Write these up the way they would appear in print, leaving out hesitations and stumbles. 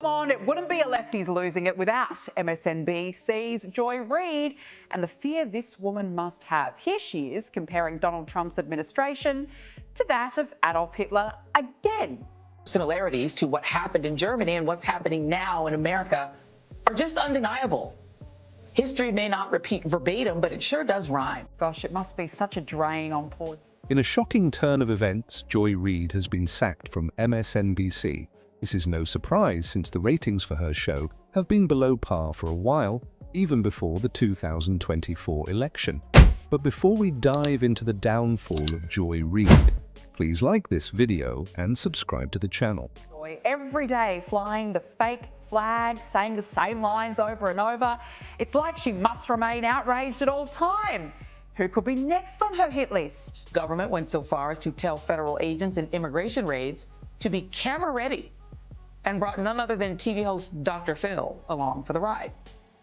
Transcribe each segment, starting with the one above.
on, it wouldn't be a lefties losing it without MSNBC's Joy Reid and the fear this woman must have. Here she is comparing Donald Trump's administration to that of Adolf Hitler again. Similarities to what happened in Germany and what's happening now in America are just undeniable. History may not repeat verbatim, but it sure does rhyme. Gosh, it must be such a drain on poor. In a shocking turn of events, Joy Reid has been sacked from MSNBC. This is no surprise since the ratings for her show have been below par for a while, even before the 2024 election. But before we dive into the downfall of Joy Reid, please like this video and subscribe to the channel. Every day flying the fake flag, saying the same lines over and over. It's like she must remain outraged at all time. Who could be next on her hit list? Government went so far as to tell federal agents in immigration raids to be camera ready and brought none other than TV host Dr. Phil along for the ride,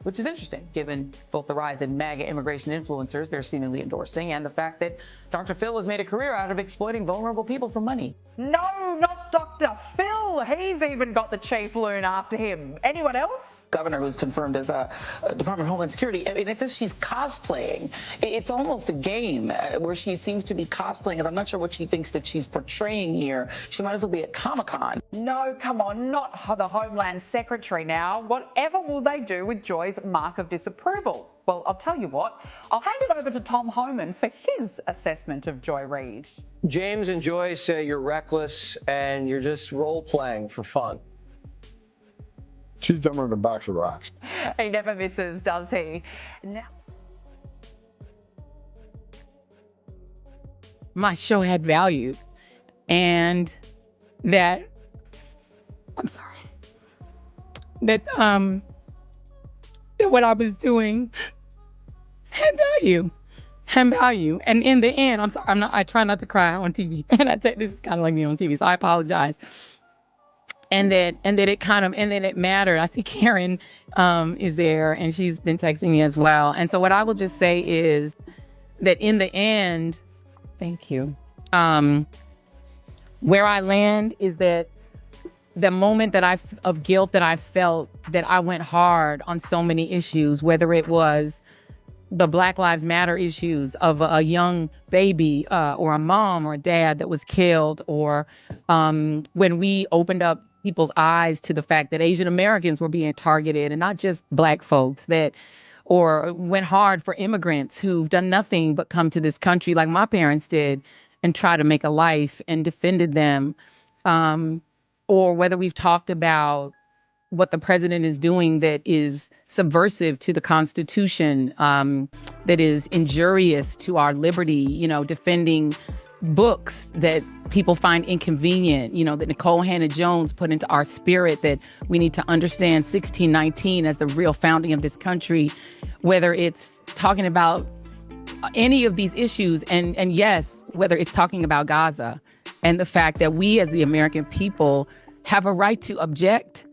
which is interesting given both the rise in MAGA immigration influencers they're seemingly endorsing and the fact that Dr. Phil has made a career out of exploiting vulnerable people for money. No, not Dr. Phil. He's even got the chief loon after him. Anyone else? Governor who's confirmed as a Department of Homeland Security. I mean, it's as she's cosplaying. It's almost a game where she seems to be cosplaying, and I'm not sure what she thinks that she's portraying here. She might as well be at Comic-Con. No, come on, not the Homeland Secretary now. Whatever will they do with Joy's mark of disapproval? Well, I'll tell you what, I'll hand it over to Tom Homan for his assessment of Joy Reid. James and Joy say you're reckless and you're just role-playing for fun. She's dumber than a box of rocks. He never misses, does he? Now, my show had value and that, I'm sorry, that what I was doing had value. And in the end, I'm sorry, I try not to cry on TV. And I say this is kind of like me on TV, so I apologize. And that it mattered. I see Karen is there and she's been texting me as well. And so what I will just say is that in the end, thank you. Where I land is that the moment of guilt that I felt, that I went hard on so many issues, whether it was the Black Lives Matter issues of a young baby or a mom or a dad that was killed, or when we opened up people's eyes to the fact that Asian Americans were being targeted and not just Black folks, or went hard for immigrants who've done nothing but come to this country like my parents did and try to make a life and defended them. Or whether we've talked about what the president is doing that is subversive to the Constitution, that is injurious to our liberty, defending books that people find inconvenient, that Nicole Hannah-Jones put into our spirit, that we need to understand 1619 as the real founding of this country, whether it's talking about any of these issues, and yes, whether it's talking about Gaza and the fact that we as the American people have a right to object,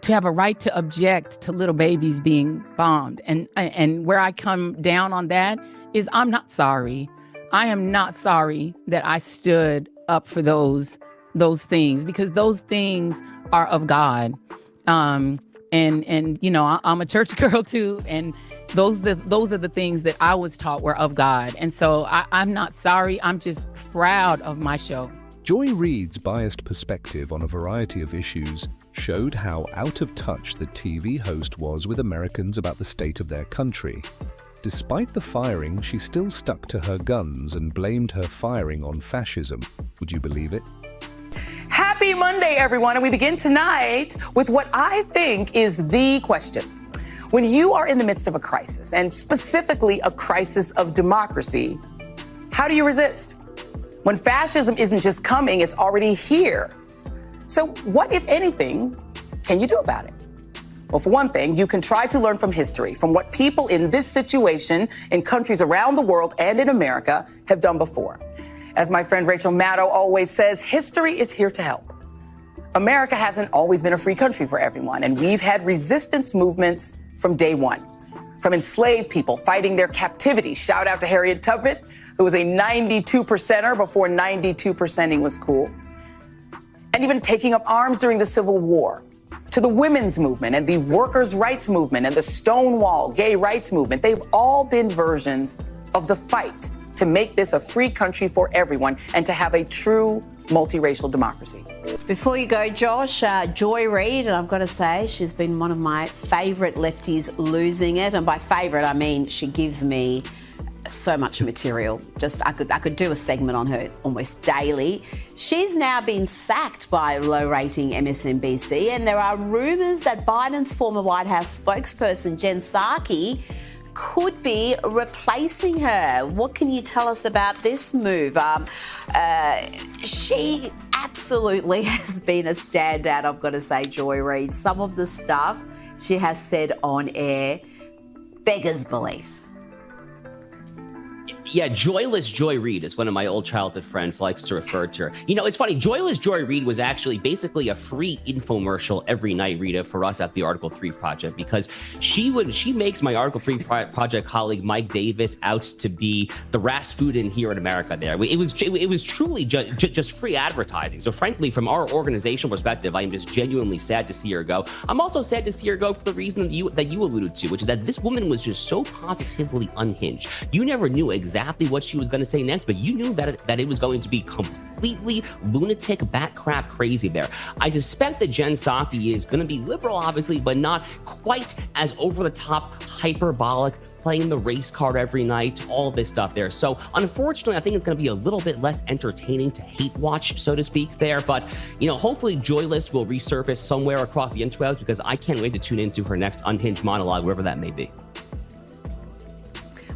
to little babies being bombed. And where I come down on that is I'm not sorry. I am not sorry that I stood up for those things, because those things are of God. And I'm a church girl too, and those are the things that I was taught were of God. And so I'm not sorry. I'm just proud of my show. Joy Reid's biased perspective on a variety of issues showed how out of touch the TV host was with Americans about the state of their country. Despite the firing, she still stuck to her guns and blamed her firing on fascism. Would you believe it? Happy Monday, everyone, and we begin tonight with what I think is the question. When you are in the midst of a crisis, and specifically a crisis of democracy, how do you resist? When fascism isn't just coming, it's already here. So what, if anything, can you do about it? Well, for one thing, you can try to learn from history, from what people in this situation in countries around the world and in America have done before. As my friend Rachel Maddow always says, history is here to help. America hasn't always been a free country for everyone, and we've had resistance movements from day one. From enslaved people fighting their captivity. Shout out to Harriet Tubman, who was a 92%er before 92%ing was cool. And even taking up arms during the Civil War. to the women's movement and the workers' rights movement and the Stonewall gay rights movement. They've all been versions of the fight to make this a free country for everyone and to have a true multiracial democracy. Before you go, Josh, Joy Reid, and I've got to say, she's been one of my favourite lefties losing it. And by favourite, I mean she gives me so much material. I could do a segment on her almost daily. She's now been sacked by low-rating MSNBC, and there are rumours that Biden's former White House spokesperson, Jen Psaki, could be replacing her. What can you tell us about this move? She absolutely has been a standout, I've got to say, Joy Reid. Some of the stuff she has said on air beggars belief. Yeah, Joyless Joy Reid is one of my old childhood friends likes to refer to her. You know, it's funny. Joyless Joy Reid was actually basically a free infomercial every night, Rita, for us at the Article 3 Project, because she makes my Article 3 Project colleague Mike Davis out to be the Rasputin here in America. There, it was truly just free advertising. So, frankly, from our organizational perspective, I am just genuinely sad to see her go. I'm also sad to see her go for the reason that you alluded to, which is that this woman was just so positively unhinged. You never knew exactly what she was going to say next, but you knew that it was going to be completely lunatic, bat crap crazy there. I suspect that Jen Psaki is going to be liberal, obviously, but not quite as over-the-top, hyperbolic, playing the race card every night, all this stuff there. So unfortunately, I think it's going to be a little bit less entertaining to hate watch, so to speak, there. But, you know, hopefully Joyless will resurface somewhere across the interwebs, because I can't wait to tune into her next unhinged monologue, wherever that may be.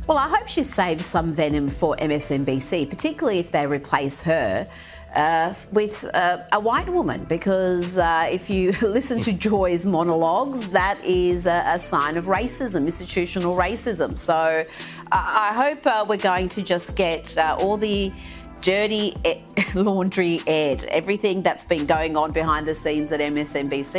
Well, I hope she saves some venom for MSNBC, particularly if they replace her with a white woman, because if you listen to Joy's monologues, that is a sign of racism, institutional racism. So I hope we're going to just get all the dirty laundry aired, everything that's been going on behind the scenes at MSNBC.